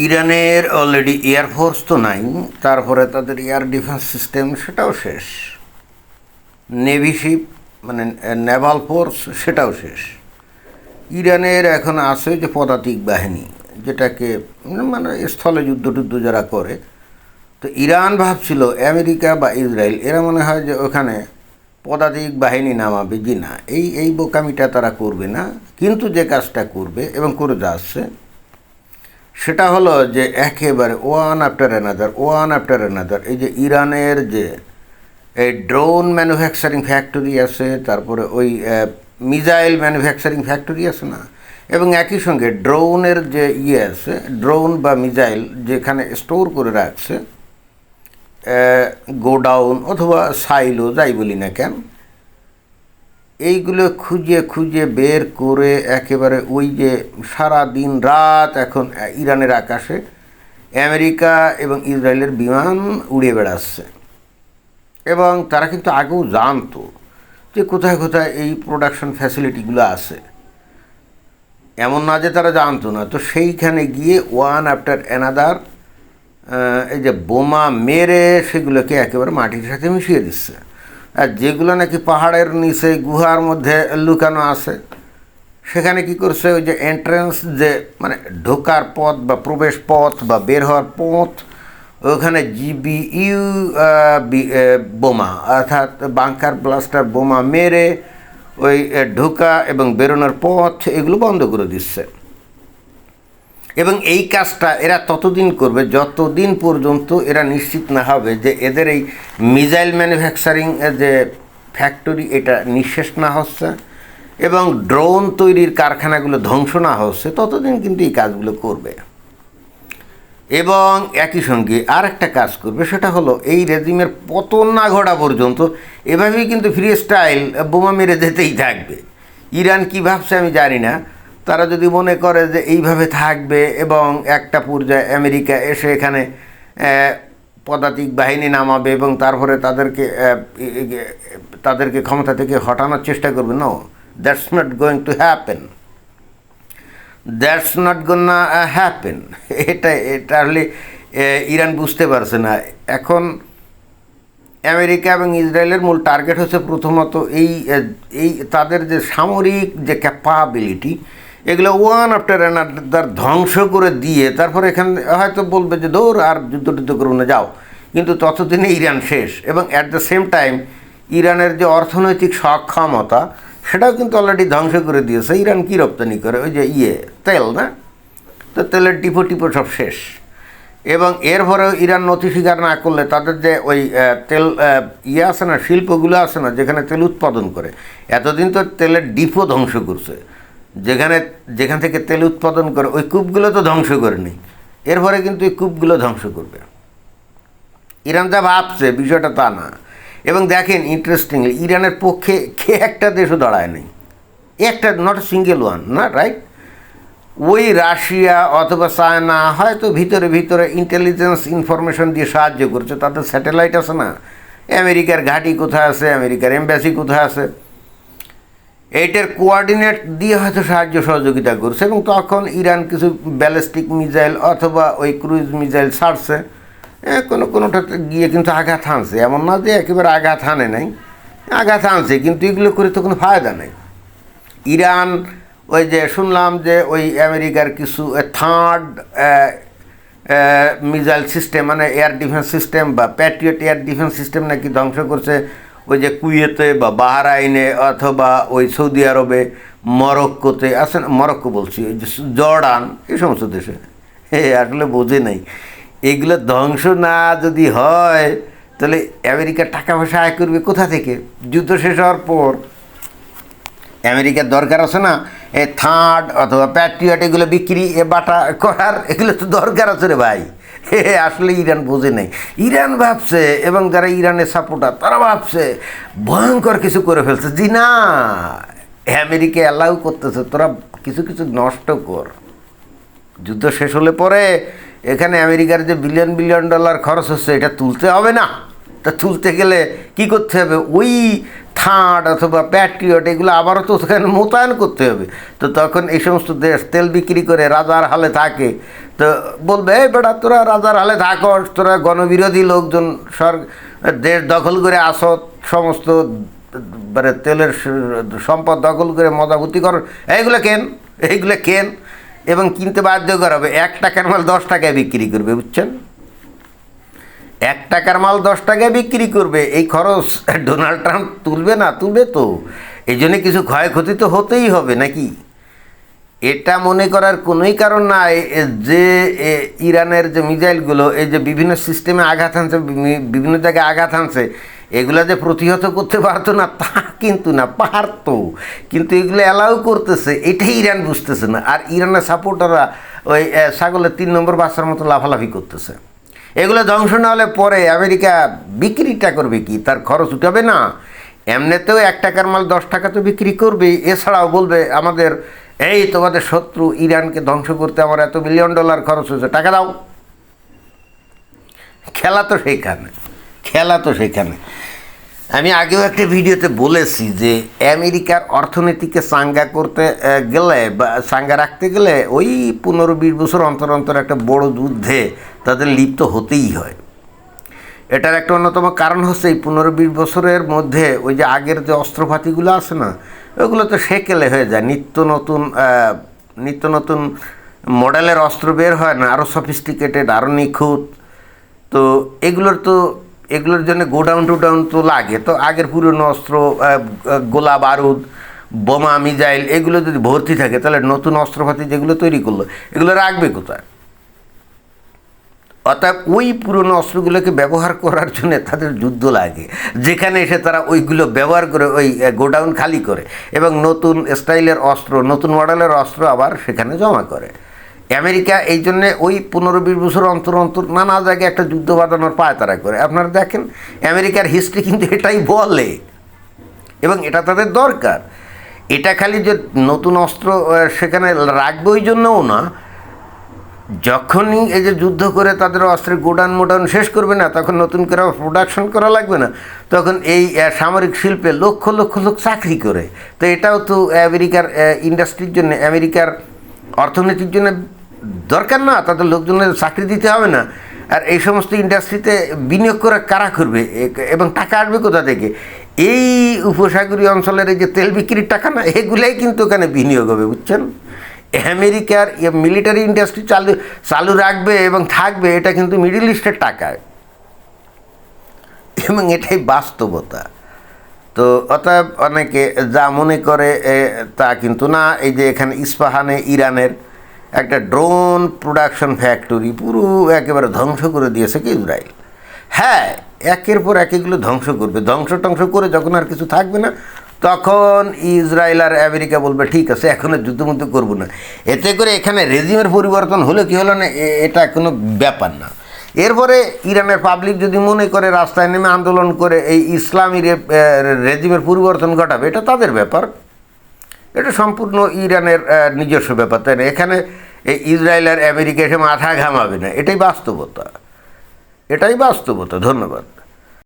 ইরানের already air force তো নাই, তারপরে তাদের এয়ার ডিফেন্স সিস্টেম সেটাও শেষ, নেভি শিপ মানে নেভাল ফোর্স সেটাও শেষ। ইরানের এখন আছে যে পদাতিক বাহিনী, যেটাকে মানে স্থলে যুদ্ধ টুদ্ধ যারা করে। তো ইরান ভাবছিল আমেরিকা বা ইসরায়েল এরা মনে হয় যে ওখানে পদাতিক বাহিনী নামাবে, জি না, এই বোকামিটা তারা করবে না। কিন্তু যে কাজটা করবে এবং করে যাচ্ছে সেটা হলো যে একেবারে ওয়ান আফটার অ্যানাদার এই যে ইরানের যে এই ড্রোন ম্যানুফ্যাকচারিং ফ্যাক্টরি আছে, তারপরে ওই মিসাইল ম্যানুফ্যাকচারিং ফ্যাক্টরি আছে না, এবং একই সঙ্গে ড্রোনের যে আছে, ড্রোন বা মিসাইল যেখানে স্টোর করে রাখছে, গোডাউন অথবা সাইলো যাই বলি না কেন, এইগুলো খুঁজে খুঁজে বের করে একেবারে ওই যে সারা দিন রাত এখন ইরানের আকাশে আমেরিকা এবং ইসরায়েলের বিমান উড়ে বেড়াচ্ছে। এবং তারা কিন্তু আগেও জানতো যে কোথায় কোথায় এই প্রোডাকশন ফ্যাসিলিটিগুলো আছে, এমন না যে তারা জানতো না। তো সেইখানে গিয়ে ওয়ান আফটার অ্যানাদার এই যে বোমা মেরে সেগুলোকে একেবারে মাটির সাথে মিশিয়ে দিচ্ছে। আর যেগুলো নাকি পাহাড়ের নিচে গুহার মধ্যে লুকানো আছে, সেখানে কি করছে, ওই যে এন্ট্রেন্স যে মানে ঢোকার পথ বা প্রবেশ পথ বা বের হওয়ার পথ, ওখানে জিবিইউ বোমা অর্থাৎ বাংকার ব্লাস্টার বোমা মেরে ওই ঢোকা এবং বেরোনোর পথ এগুলো বন্ধ করে দিচ্ছে। এবং এই কাজটা এরা ততদিন করবে যতদিন পর্যন্ত এরা নিশ্চিত না হবে যে এদের এই মিসাইল ম্যানুফ্যাকচারিং যে ফ্যাক্টরি এটা নিঃশেষ না হচ্ছে এবং ড্রোন তৈরির কারখানাগুলো ধ্বংস না হচ্ছে, ততদিন কিন্তু এই কাজগুলো করবে। এবং একই সঙ্গে আর একটা কাজ করবে, সেটা হলো এই রেজিমের পতন না ঘটা পর্যন্ত এভাবেই কিন্তু ফ্রি স্টাইল বোমা মেরে যেতেই থাকবে। ইরান কী ভাবছে আমি জানি না। তারা যদি মনে করে যে এইভাবে থাকবে এবং একটা পর্যায়ে আমেরিকা এসে এখানে পদাতিক বাহিনী নামাবে এবং তারপরে তাদেরকে ক্ষমতা থেকে হটানোর চেষ্টা করবে, no, that's not going to happen, that's not gonna happen. এটা হলে ইরান বুঝতে পারছে না। এখন আমেরিকা এবং ইসরায়েলের মূল টার্গেট হচ্ছে প্রথমত এই তাদের যে সামরিক যে ক্যাপাবিলিটি, এগুলো ওয়ান আফটার অ্যানাদার ধ্বংস করে দিয়ে তারপরে এখানে হয়তো বলবে যে দৌড় আর যুদ্ধ করুন না, যাও। কিন্তু ততদিনে ইরান শেষ। এবং অ্যাট দ্য সেম টাইম ইরানের যে অর্থনৈতিক সক্ষমতা সেটাও কিন্তু অলরেডি ধ্বংস করে দিয়েছে। ইরান কী রপ্তানি করে, ওই যে তেল না, তো তেলের টিপো সব শেষ। এবং এরপরেও ইরান নথি স্বীকার না করলে তাদের যে ওই তেল আছে না, শিল্পগুলো আছে না, যেখানে তেল উৎপাদন করে, এতদিন তো তেলের ডিপো ধ্বংস করছে, যেখান থেকে তেল উৎপাদন করে ওই কূপগুলো তো ধ্বংস করেনি, এরপরে কিন্তু এই কূপগুলো ধ্বংস করবে। ইরান যা ভাবছে বিষয়টা তা না। এবং দেখেন ইন্টারেস্টিংলি ইরানের পক্ষে কে একটা দেশও দাঁড়ায় নেই, একটা, নট এ সিঙ্গেল ওয়ান, না, রাইট? ওই রাশিয়া অথবা চায়না হয়তো ভিতরে ইন্টেলিজেন্স ইনফরমেশন দিয়ে সাহায্য করছে, তাদের স্যাটেলাইট আছে না, আমেরিকার ঘাঁটি কোথায় আছে, আমেরিকার এম্বাসি কোথায় আছে, এইটার কোঅর্ডিনেট দিয়ে হয়তো সাহায্য সহযোগিতা করছে। এবং তখন ইরান কিছু ব্যালিস্টিক মিসাইল অথবা ওই ক্রুইজ মিসাইল ছাড়ছে, কোনোটাতে গিয়ে কিন্তু আঘাত হানছে, এমন না যে একেবারে আঘাত হানে নাই, আঘাত হানছে, কিন্তু এগুলো করে তো কোনো ফায়দা নেই। ইরান ওই যে শুনলাম যে ওই আমেরিকার কিছু থার্ড মিসাইল সিস্টেম মানে এয়ার ডিফেন্স সিস্টেম বা প্যাট্রিয়ট এয়ার ডিফেন্স সিস্টেম নাকি ধ্বংস করছে ওই যে কুয়েতে বা বাহরাইনে অথবা ওই সৌদি আরবে, মরক্কোতে আছে, মরক্কো বলছি, ওই যে জর্ডান, এই সমস্ত দেশে। আসলে বোঝে নাই এগুলো ধ্বংস না যদি হয় তাহলে আমেরিকার টাকা পয়সা আয় করবে কোথা থেকে? যুদ্ধ শেষ হওয়ার পর আমেরিকার দরকার আছে না থার্ড অথবা প্যাট্রিয়ট এগুলো বিক্রি বাটা করার, এগুলো তো দরকার আছে রে ভাই। আসলে ইরান বোঝে নেই। ইরান ভাবছে এবং যারা ইরানের সাপোর্টার তারা ভাবছে ভয়ঙ্কর কিছু করে ফেলছে, জি না, আমেরিকা অ্যালাউ করতেছে তোরা কিছু নষ্ট কর, যুদ্ধ শেষ হলে পরে এখানে আমেরিকার যে বিলিয়ন ডলার খরচ হচ্ছে এটা তুলতে হবে না। তা তুলতে গেলে কি করতে হবে, ওই থার্ড অথবা প্যাট্রিয়ট এগুলো আবারও তো ওখানে মোতায়েন করতে হবে। তো তখন এই সমস্ত দেশ তেল বিক্রি করে রাজার হালে থাকে, তো বলবে এই বেটা তোরা রাজার হালে থাকস, তোরা গণবিরোধী লোকজন দেশ দখল করে আসত, সমস্ত মানে তেলের সম্পদ দখল করে মজাবুতি কর, এইগুলো কেন এবং কিনতে বাধ্য করাবে। 1 টাকার মাল 10 টাকায় বিক্রি করবে, বুঝছেন? 1 টাকার মাল 10 টাকায় বিক্রি করবে। এই খরচ ডোনাল্ড ট্রাম্প তুলবে না? তুলবে তো। এই জন্যে কিছু ক্ষয়ক্ষতি তো হতেই হবে নাকি? এটা মনে করার কোনোই কারণ নাই যে ইরানের যে মিসাইলগুলো এই যে বিভিন্ন সিস্টেমে আঘাত হানছে, বিভিন্ন জায়গায় আঘাত হানছে, এগুলো যে প্রতিহত করতে পারতো না তা কিন্তু না, পারতো, কিন্তু এগুলো অ্যালাউ করতেছে, এটাই ইরান বুঝতেছে না। আর ইরানের সাপোর্টাররা ওই ছাগলের 3 নম্বর বাচ্চার মতো লাফালাফি করতেছে। এগুলো ধ্বংস না হলে পরে আমেরিকা বিক্রিটা করবে কি? তার খরচ উঠাবে না? এমনিতেও 1 টাকার মাল 10 টাকা তো বিক্রি করবে। এছাড়াও বলবে আমাদের এই তোমাদের শত্রু ইরানকে ধ্বংস করতে আমার $1 বিলিয়ন খরচ হয়েছে, টাকা দাও। খেলা তো সেখানে। আমি আগেও একটা ভিডিওতে বলেছি যে আমেরিকার অর্থনীতিকে চাঙ্গা করতে গেলে বা চাঙ্গা রাখতে গেলে ওই 15-20 বছর অন্তর অন্তর একটা বড় যুদ্ধে তাদের লিপ্ত হতেই হয়। এটার একটা অন্যতম কারণ হচ্ছে এই 15-20 বছরের মধ্যে ওই যে আগের যে অস্ত্রপাতিগুলো আছে না, ওগুলো তো সেকেলে হয়ে যায়, নিত্য নতুন মডেলের অস্ত্র বের হয় না, আরও সফিস্টিকেটেড, আরও নিখুঁত। তো এগুলোর জন্য গোডাউন টোডাউন তো লাগে। তো আগের পুরনো অস্ত্র, গোলা বারুদ, বোমা, মিসাইল এগুলো যদি ভর্তি থাকে, তাহলে নতুন অস্ত্রপাতি যেগুলো তৈরি করলো এগুলো রাখবে কোথায়? অর্থাৎ ওই পুরনো অস্ত্রগুলোকে ব্যবহার করার জন্য তাদের যুদ্ধ লাগে, যেখানে এসে তারা ওইগুলো ব্যবহার করে ওই গোডাউন খালি করে এবং নতুন স্টাইলের অস্ত্র, নতুন মডেলের অস্ত্র আবার সেখানে জমা করে। আমেরিকা এই জন্যে ওই 15-20 বছর অন্তর অন্তর নানা জায়গায় একটা যুদ্ধ বাঁধানোর পায়তারা করে। আপনারা দেখেন আমেরিকার হিস্ট্রি কিন্তু এটাই বলে এবং এটা তাদের দরকার। এটা খালি যে নতুন অস্ত্র সেখানে রাখবে ওই জন্যও না, যখনই এই যে যুদ্ধ করে তাদের অস্ত্রের গোডাউন শেষ করবে না, তখন নতুন করে প্রোডাকশন করা লাগবে না, তখন এই সামরিক শিল্পে লক্ষ লক্ষ লোক চাকরি করে। তো এটাও তো আমেরিকার ইন্ডাস্ট্রির জন্য, আমেরিকার অর্থনীতির জন্য দরকার না? তাদের লোকজনের চাকরি দিতে হবে না? আর এই সমস্ত ইন্ডাস্ট্রিতে বিনিয়োগ করে কারা করবে এবং টাকা আসবে কোথা থেকে? এই উপসাগরীয় অঞ্চলের এই যে তেল বিক্রির টাকা না, এগুলাই কিন্তু ওখানে বিনিয়োগ হবে, বুঝছেন? আমেরিকার মিলিটারি ইন্ডাস্ট্রি চালু রাখবে এবং থাকবে, এটা কিন্তু মিডল ইস্টের টাকায়, এবং এটাই বাস্তবতা। তো অতএব অনেকে যা মনে করে তা কিন্তু না। এই যে এখানে ইস্পাহানে ইরানের একটা ড্রোন প্রোডাকশন ফ্যাক্টরি পুরো একেবারে ধ্বংস করে দিয়েছে কি ইসরায়েল। হ্যাঁ, একের পর এক এগুলো ধ্বংস করবে, ধ্বংস করে যখন আর কিছু থাকবে না, তখন ইসরায়েল আর আমেরিকা বলবে ঠিক আছে এখন যুদ্ধমুদ্ধ করবো না। এতে করে এখানে রেজিমের পরিবর্তন হলো কি হলো না, এটা কোনো ব্যাপার না। এরপরে ইরানের পাবলিক যদি মনে করে রাস্তায় নেমে আন্দোলন করে এই ইসলামী রেজিমের পরিবর্তন ঘটাবে, এটা তাদের ব্যাপার, এটা সম্পূর্ণ ইরানের নিজস্ব ব্যাপার, তাই না? এখানে এই ইসরায়েল আর আমেরিকা এসে মাথা ঘামাবে না, এটাই বাস্তবতা। ধন্যবাদ।